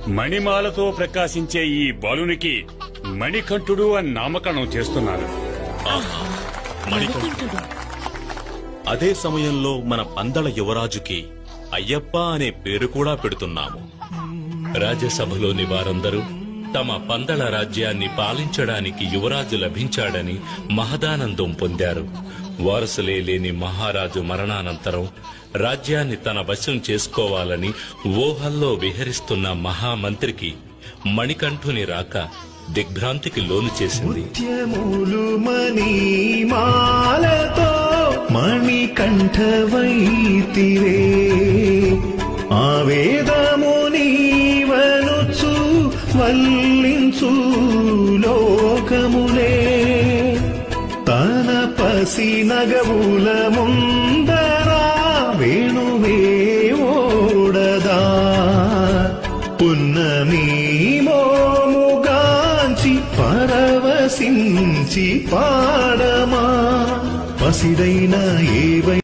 మణిమాలతో ప్రకాశించే ఈ బాలునికి మణికంఠుడు అని నామకరణం చేస్తున్నారు. అదే సమయంలో మన పందల యువరాజుకి అయ్యప్ప అనే పేరు కూడా పెడుతున్నాము. రాజ్యసభలోని వారందరూ తమ పందల రాజ్యాన్ని పాలించడానికి యువరాజు లభించాడని మహదానందం పొందారు. వారసులే లేని మహారాజు మరణానంతరం రాజ్యాన్ని తన వశం చేసుకోవాలని ఊహల్లో విహరిస్తున్న మహామంత్రికి మణికంఠుని రాక దిగ్భ్రాంతికి లోను చేసింది. మణికంఠవైతివే ఆవేదము నీవనుచు వల్లించు లోకములే తన పసి నగవుల ముందరా వేణువే ఓడదా పున్నమి మోముగాంచి పరవశించి పాడమా పసిడైన ఏవై